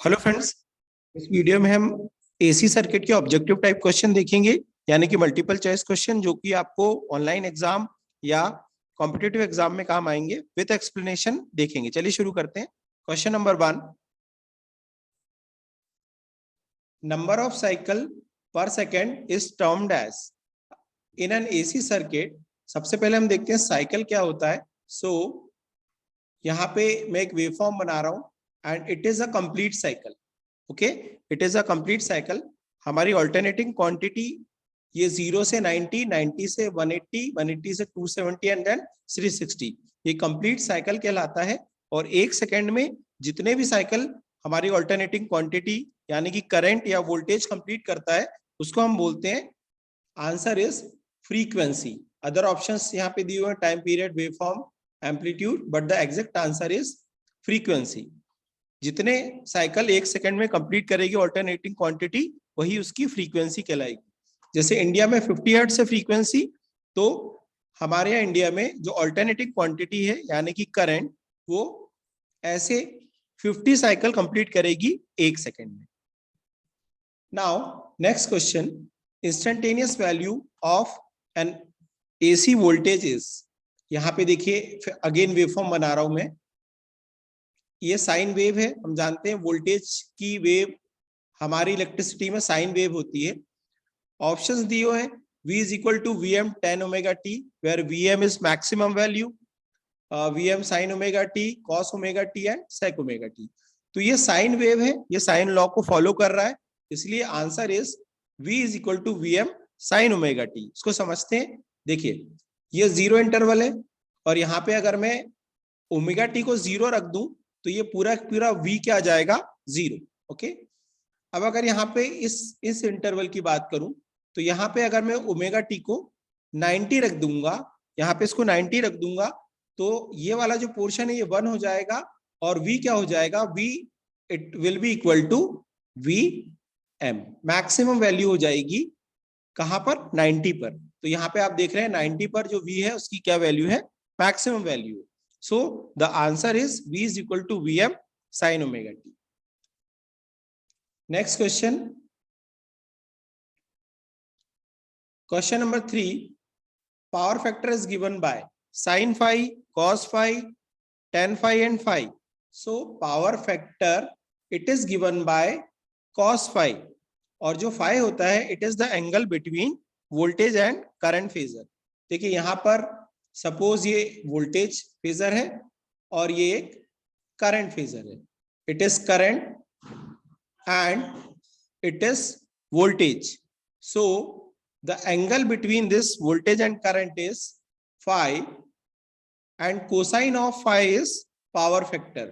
Hello friends, इस video में हम एसी सर्किट के ऑब्जेक्टिव टाइप क्वेश्चन देखेंगे, यानी कि मल्टीपल चॉइस क्वेश्चन जो कि आपको ऑनलाइन एग्जाम या कॉम्पिटिटिव एग्जाम में काम आएंगे। विद एक्सप्लेनेशन देखेंगे। चलिए शुरू करते हैं। Question number 1, number of cycle पर second is termed as in an AC circuit. सबसे पहले हम देखते हैं साइकिल क्या होता है। सो यहाँ पे मैं एक वेवफॉर्म बना रहा हूं and it is a complete cycle. Okay, it is a complete cycle. हमारी ऑल्टरनेटिंग क्वांटिटी ये 0 से 90, 90 से 180, 180 से 270 एंड देन 360। ये कंप्लीट साइकिल कहलाता है। और एक सेकेंड में जितने भी साइकिल हमारी ऑल्टरनेटिंग क्वांटिटी यानी कि करंट या वोल्टेज कंप्लीट करता है उसको हम बोलते हैं। Answer is frequency. Other options यहाँ पे दिए हुए हैं, time period, waveform, amplitude, but the exact answer is frequency. जितने साइकिल एक सेकंड में कंप्लीट करेगी ऑल्टरनेटिंग क्वांटिटी, वही उसकी फ्रीक्वेंसी कहलाएगी। जैसे इंडिया में 50 हर्ट्ज से फ्रीक्वेंसी, तो हमारे यहाँ इंडिया में जो ऑल्टरनेटिंग क्वांटिटी है यानी कि करंट, वो ऐसे 50 साइकिल कंप्लीट करेगी एक सेकंड में। Now next question, instantaneous value of N AC voltage is. यहाँ पे देखिए अगेन वेवफॉर्म बना रहा हूं मैं। ये साइन वेव है। हम जानते हैं वोल्टेज की वेव हमारी इलेक्ट्रिसिटी में साइन वेव होती है। ऑप्शंस दिए हुए हैं, V is equal to Vm tan omega t, where Vm is maximum value, Vm sin omega t, cos omega t and sec omega t। तो ये साइन वेव है, ये साइन लॉ को फॉलो कर रहा है, इसलिए answer is V is equal to Vm sin omega t। इसको समझते हैं। देखिए ये जीरो इंटरवल है और यहाँ पे अगर मैं ओमेगा टी को जीरो रख दूं तो ये पूरा पूरा V क्या आ जाएगा, जीरो। ओके, अब अगर यहाँ पे इस इंटरवल की बात करूं तो यहाँ पे अगर मैं ओमेगा टी को 90 रख दूंगा, यहाँ पे इसको 90 रख दूंगा, तो ये वाला जो पोर्शन है ये 1 हो जाएगा और V क्या हो जाएगा, V it will be equal to V M. Maximum value हो जाएगी कहां पर, 90 पर। तो यहाँ पे आप देख रहे हैं 90 पर जो V है उसकी क्या वैल्यू है, maximum value. So the answer is V is equal to V M sine omega T. Next question, question number 3, power factor is given by sin phi, cos phi, tan phi and phi। so power factor it is given by cos phi, और जो phi होता है it is the angle between voltage and current phasor. देखिए यहाँ पर suppose ये voltage phasor है और ये एक करंट फेजर है। It is current and it is voltage. So the angle between this voltage and current is phi and cosine of phi is power factor.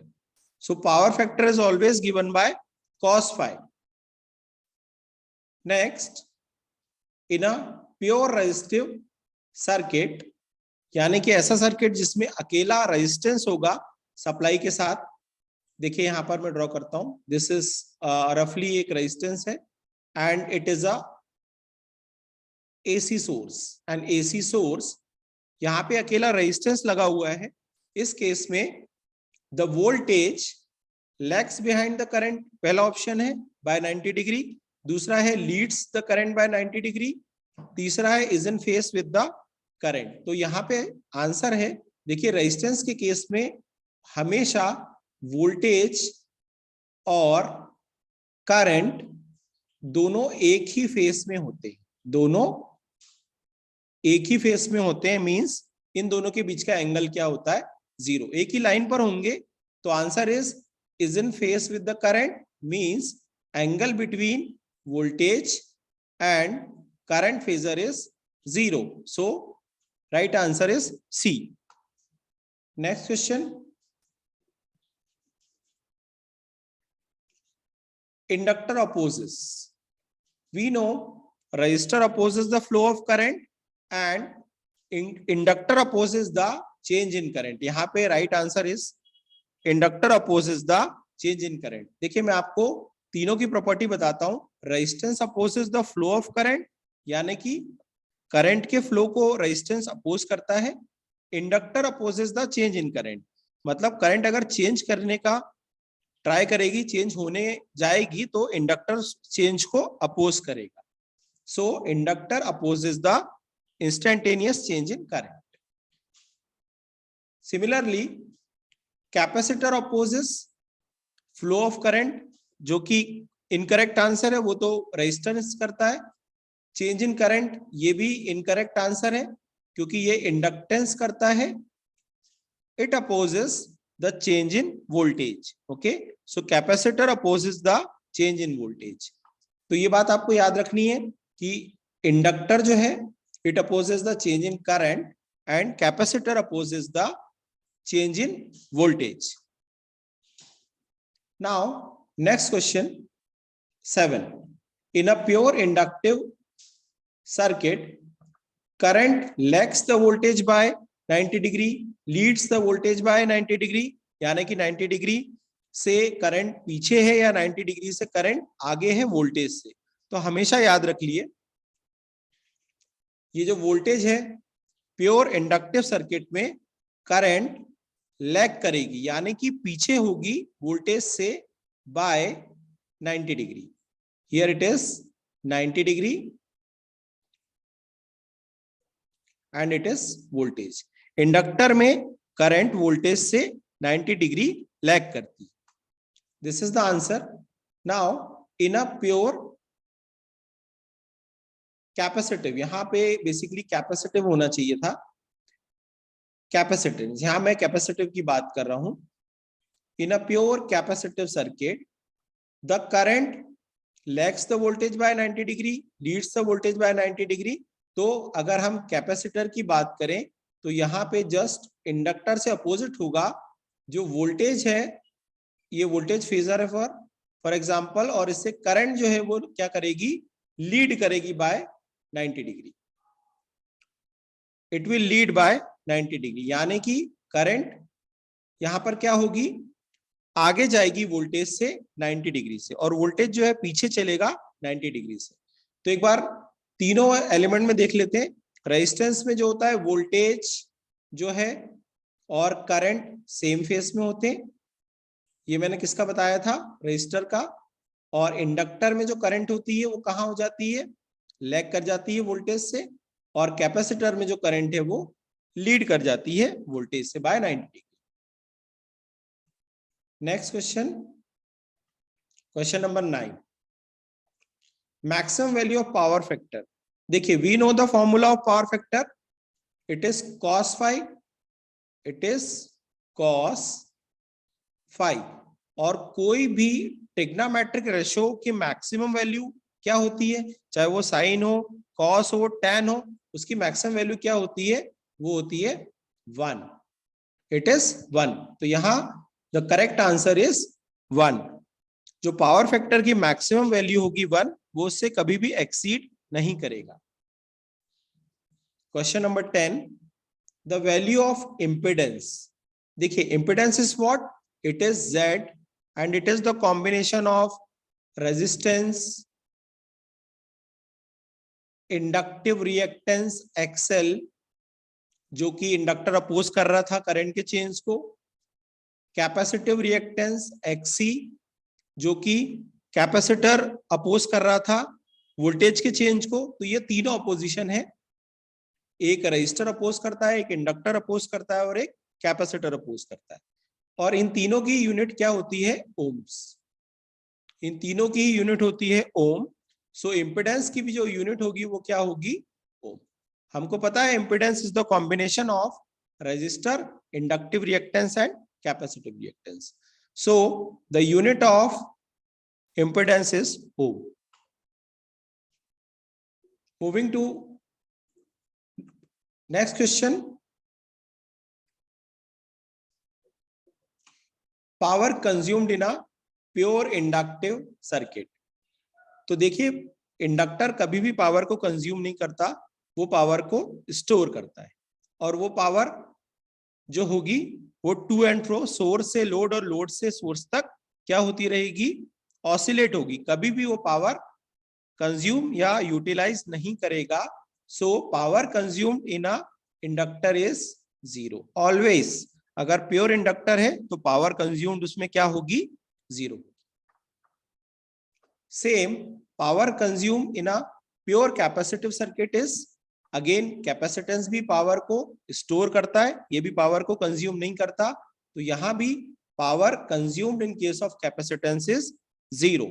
So power factor is always given by cos phi. Next, in a pure resistive circuit, यानी कि ऐसा circuit जिसमें अकेला resistance होगा supply के साथ। देखिए यहां पर मैं ड्रॉ करता हूं, दिस इज रफली एक रेजिस्टेंस है and it is a AC source. And AC source यहां पे अकेला रेजिस्टेंस लगा हुआ है। इस केस में the voltage lags behind the current, पहला ऑप्शन है बाय 90 डिग्री, दूसरा है leads the current by 90 degree, तीसरा है is in phase with the current. तो यहाँ पे आंसर है, देखिए रेजिस्टेंस के केस में हमेशा वोल्टेज और करंट दोनों एक ही फेस में होते हैं, दोनों एक ही फेस में होते हैं। मींस इन दोनों के बीच का एंगल क्या होता है, जीरो। एक ही लाइन पर होंगे तो answer is in phase with the current, means angle between voltage and current phasor is zero. So right answer is C. Next question, inductor opposes. We know resistor opposes the flow of current and inductor opposes the change in current। यहाँ पे right answer is inductor opposes the change in current। देखिए मैं आपको तीनों की property बताता हूं। Resistance opposes the flow of current, यानी कि करंट के फ्लो को रेजिस्टेंस अपोज करता है। Inductor opposes the change in current, मतलब करंट अगर चेंज करने का ट्राई करेगी, चेंज होने जाएगी तो इंडक्टर चेंज को अपोज करेगा. So inductor opposes the instantaneous change in current. Similarly capacitor opposes flow of current, जो कि इनकरेक्ट आंसर है, वो तो रेजिस्टेंस करता है. चेंज इन करंट ये भी इनकरेक्ट आंसर है क्योंकि ये इंडक्टेंस करता है. It opposes the change in voltage. Okay, so capacitor opposes the change in voltage. तो ये बात आपको याद रखनी है कि इंडक्टर जो है it opposes the change in current and capacitor opposes the change in voltage. Now, next question 7. In a pure inductive circuit, current lags the voltage by 90 degree, leads the voltage by 90 degree. यानी कि 90 degree से current पीछे है या 90 degree से current आगे है voltage से. तो हमेशा याद रख लिए ये जो वोल्टेज है प्योर इंडक्टिव सर्किट में करंट लैग करेगी, यानी कि पीछे होगी वोल्टेज से by 90 degree. Here it is 90 degree and it is voltage. Inductor में करंट वोल्टेज से 90 डिग्री लैग करती. This is the answer. Now in a pure capacitive, यहां पे बेसिकली कैपेसिटिव होना चाहिए था, कैपेसिटेंस. यहां मैं कैपेसिटिव की बात कर रहा हूं. In a pure capacitive circuit the current lags the voltage by 90 degree, leads the voltage by 90 degree. तो अगर हम कैपेसिटर की बात करें तो यहाँ पे जस्ट इंडक्टर से अपोजिट होगा. जो वोल्टेज है ये वोल्टेज फेजर है फॉर एग्जांपल, और इससे करंट जो है वो क्या करेगी, लीड करेगी by 90 degree. It will lead by 90 degree, यानी कि करंट यहां पर क्या होगी, आगे जाएगी वोल्टेज से 90 डिग्री से, और वोल्टेज जो है पीछे चलेगा 90 डिग्री से. तो एक बार तीनों एलिमेंट में देख लेते हैं. रेजिस्टेंस में जो होता है वोल्टेज जो है और करंट सेम फेस में होते हैं. ये मैंने किसका बताया था, रेजिस्टर का. और इंडक्टर में जो करंट होती है वो कहाँ हो जाती है, लैग कर जाती है वोल्टेज से. और कैपेसिटर में जो करंट है वो लीड कर जाती है वोल्टेज से by 90 degree. Next question, question number 9. Maximum value of power factor. देखिए we know the formula of power factor. It is cos phi, it is cos phi. और कोई भी ट्रिग्नोमेट्रिक रेशियो की मैक्सिमम वैल्यू क्या होती है, चाहे वो साइन हो, कॉस हो, टैन हो, उसकी मैक्सिमम वैल्यू क्या होती है, वो होती है 1. It is 1. तो यहां द करेक्ट आंसर इज 1. जो पावर फैक्टर की मैक्सिमम वैल्यू होगी 1, वो उससे कभी भी एक्सीड नहीं करेगा. Question number 10. The value of impedance. देखिए impedance is what, it is Z and it is the combination of resistance, inductive reactance XL, जो कि इंडक्टर अपोज कर रहा था करंट के चेंज को, कैपेसिटिव रिएक्टेंस XC, जो कि कैपेसिटर अपोज कर रहा था वोल्टेज के चेंज को. तो ये तीनों अपोजिशन है, एक रजिस्टर अपोज करता है, एक इंडक्टर अपोज करता है और एक कैपेसिटर अपोज करता है. और इन तीनों की यूनिट क्या होती है, ओम्स. इन तीनों की यूनिट होती है ओम. सो इम्पिडेंस की भी जो यूनिट होगी वो क्या होगी, ओम. हमको पता है impedance is the combination of resistor, inductive reactance and capacitive reactance. So the unit of impedance is ohm. Moving to next question. Power consumed in a pure inductive circuit. तो देखिए इंडक्टर कभी भी पावर को consume नहीं करता, वो power को store करता है. और वो पावर जो होगी वो टू एंड फ्रो, सोर्स से लोड और लोड से सोर्स तक क्या होती रहेगी, ऑसिलेट होगी. कभी भी वो पावर कंज्यूम या यूटिलाइज नहीं करेगा. So power consumed in a inductor is 0 always. अगर प्योर इंडक्टर है तो पावर कंज्यूम्ड उसमें क्या होगी, 0. Same power consumed in a pure capacitive circuit is, again capacitance भी पावर को स्टोर करता है, ये भी पावर को कंज्यूम नहीं करता, तो यहां भी power consumed in case of capacitance is 0.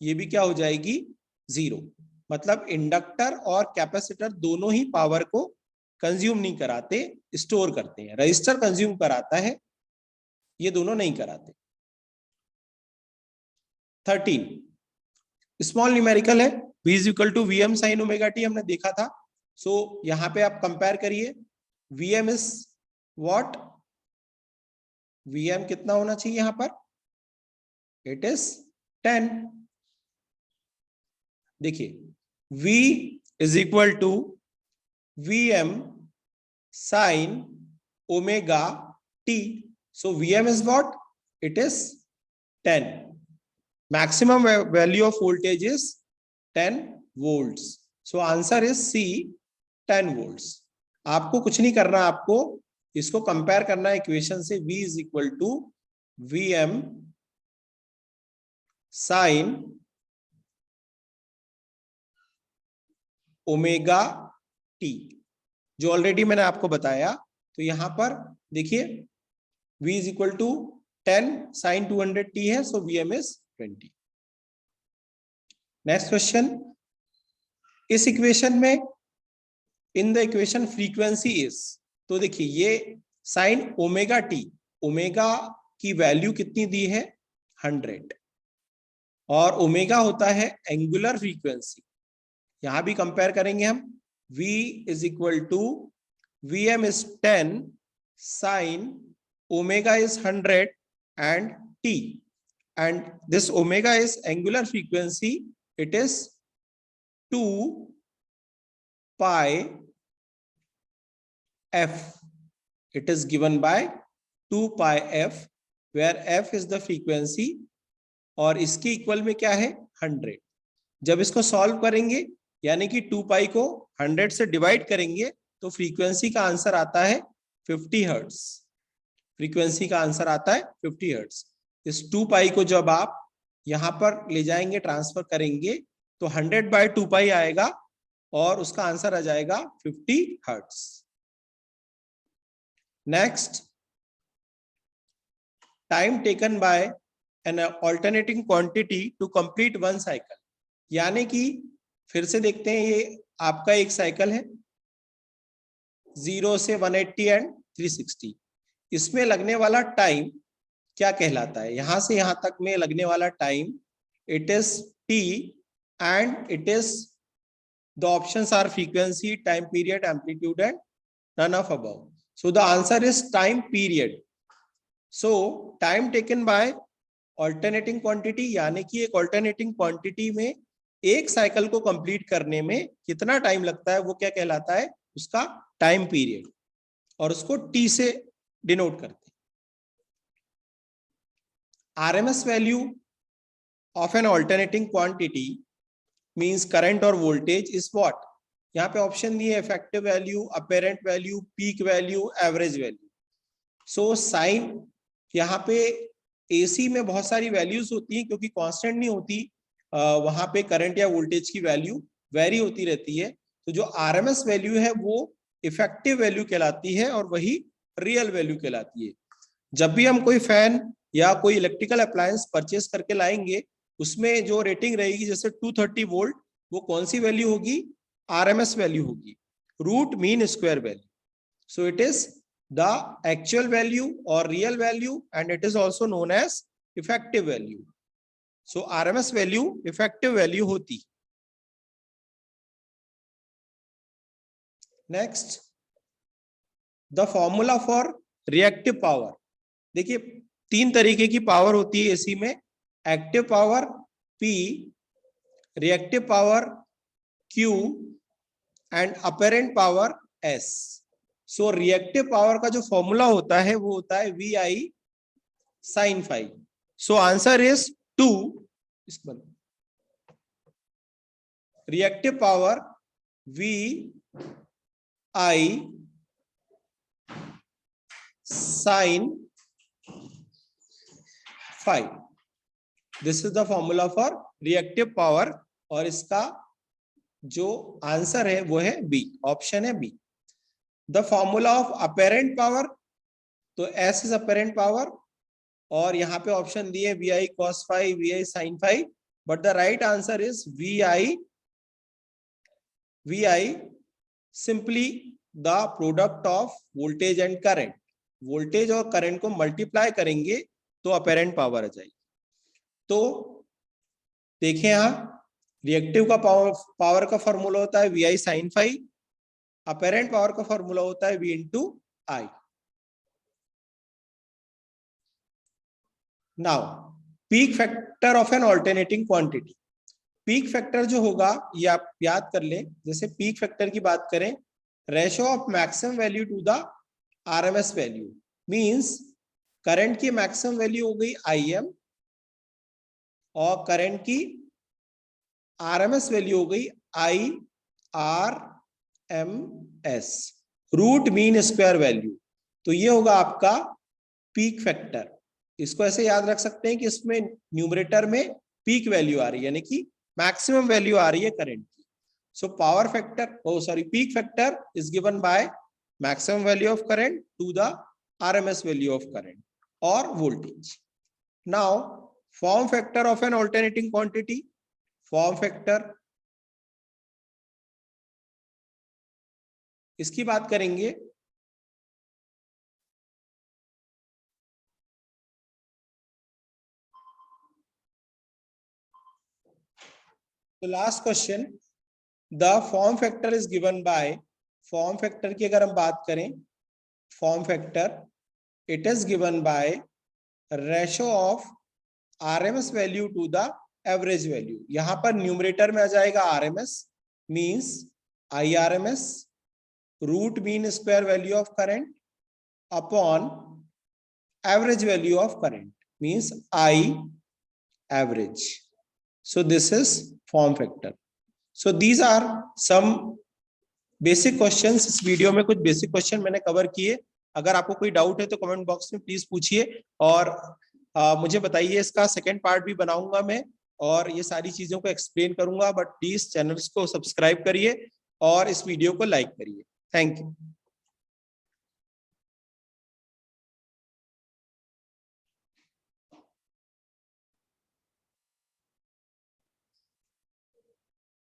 ये भी क्या हो जाएगी 0. मतलब इंडक्टर और कैपेसिटर दोनों ही पावर को कंज्यूम नहीं कराते, स्टोर करते हैं. रजिस्टर कंज्यूम कराता है, ये दोनों नहीं कराते. 13 स्मॉल न्यूमेरिकल है, V is equal to V M sine omega T, हमने देखा था. सो यहां पे आप कंपेयर करिए, Vm इज व्हाट, Vm कितना होना चाहिए यहां पर, इट इज 10. देखिए V is equal to Vm sine omega T. So Vm is what, it is 10. Maximum value of voltage is 10 volts. So answer is C, 10 volts. आपको कुछ नहीं करना, आपको इसको कंपेयर करना है इक्वेशन से. V is equal to Vm sin omega t, जो ऑलरेडी मैंने आपको बताया. तो यहां पर देखिए V is equal to 10 sin 200t है, so Vm is 20. Next question, इस इक्वेशन में in the equation frequency is, तो देखिए ये साइन ओमेगा टी, ओमेगा की वैल्यू कितनी दी है 100, और ओमेगा होता है एंगुलर फ्रीक्वेंसी. यहां भी कंपेयर करेंगे हम. V is equal to Vm is 10 sine omega is 100 and t, and this omega is angular frequency, it is 2 pi f. It is given by 2 pi f, where f is the frequency और इसके equal में क्या है 100. जब इसको solve करेंगे यानी कि 2 पाई को 100 से डिवाइड करेंगे तो फ्रीक्वेंसी का आंसर आता है 50 हर्ट्ज. फ्रीक्वेंसी का आंसर आता है 50 हर्ट्ज. इस 2 पाई को जब आप यहां पर ले जाएंगे, ट्रांसफर करेंगे, तो 100 बाय 2 पाई आएगा और उसका आंसर आ जाएगा 50 hertz. Next, time taken by an alternating quantity to complete one cycle. यानी कि फिर से देखते हैं, ये आपका एक साइकिल है 0 से 180 एंड 360. इसमें लगने वाला टाइम क्या कहलाता है, यहां से यहां तक में लगने वाला time, it is t and it is the options are frequency, time period, amplitude and none of above. So the answer is time period. So time taken by alternating quantity, यानी कि एक ऑल्टरनेटिंग क्वांटिटी में एक cycle को complete करने में कितना time लगता है, वो क्या कहलाता है, उसका टाइम पीरियड, और उसको t से डिनोट करते हैं. RMS value of an alternating quantity means current or voltage is what. यहाँ पे ऑप्शन दिए effective value, apparent value, peak value, average value. So sine, यहाँ पे AC में बहुत सारी वैल्यूज होती हैं क्योंकि कांस्टेंट नहीं होती, वहां पे करंट या वोल्टेज की वैल्यू वेरी होती रहती है. तो जो RMS वैल्यू है वो इफेक्टिव वैल्यू कहलाती है और वही रियल वैल्यू कहलाती है. जब भी हम कोई फैन या कोई इलेक्ट्रिकल अप्लायंस परचेस करके लाएंगे, उसमें जो रेटिंग रहेगी जैसे 230 वोल्ट, वो कौन सी वैल्यू होगी, RMS वैल्यू होगी, root mean square value. So it is the actual value और real value, and it is also known as effective value. So RMS value effective value होती. Next, the formula for reactive power. देखिए 3 तरीके की power होती है AC में, active power P, reactive power Q and apparent power S. So reactive power का जो formula होता है वो होता है VI sin phi. So answer is 2. Reactive power VI sin phi. This is the formula for reactive power, और इसका जो आंसर है वो है बी, ऑप्शन है B. The formula of apparent power, तो एस इज अपेरेंट पावर, और यहाँ पे ऑप्शन दिए V I cos phi, V I sine phi, but the right answer is V I simply the product of voltage and current. Voltage और current को multiply करेंगे तो apparent power आ जाएगी। तो देखिए यहां रिएक्टिव का पावर का फॉर्मूला होता है V I sine phi, apparent power का फॉर्मूला होता है V into I. Now peak factor of an alternating quantity, peak factor जो होगा ये आप याद कर लें। जैसे पीक फैक्टर की बात करें, ratio of maximum value to the RMS value, means current की मैक्सिमम वैल्यू हो गई IM और करंट की आरएमएस वैल्यू हो गई IRMS, root mean square value. तो ये होगा आपका पीक फैक्टर। इसको ऐसे याद रख सकते हैं कि इसमें न्यूमरेटर में पीक वैल्यू आ रही है, यानी कि मैक्सिमम वैल्यू आ रही है करंट की। So power factor peak factor is given by maximum value of current to the RMS value of current और voltage. Now form factor of an alternating quantity, form factor इसकी बात करेंगे। तो last question, the form factor is given by, form factor की अगर हम बात करें, form factor it is given by ratio of RMS value to the average value. यहां पर न्यूमरेटर में आ जाएगा RMS, means IRMS, root mean square value of current upon average value of current, means I average. So this is form factor. So these are some basic questions। इस video में कुछ basic question मैंने cover किए। अगर आपको कोई doubt है तो कमेंट बॉक्स में प्लीज पूछिए, और मुझे बताइए। इसका सेकंड पार्ट भी बनाऊंगा मैं, और ये सारी चीजों को एक्सप्लेन करूंगा। बट प्लीज चैनल्स को सब्सक्राइब करिए और इस वीडियो को लाइक करिए। Thank you.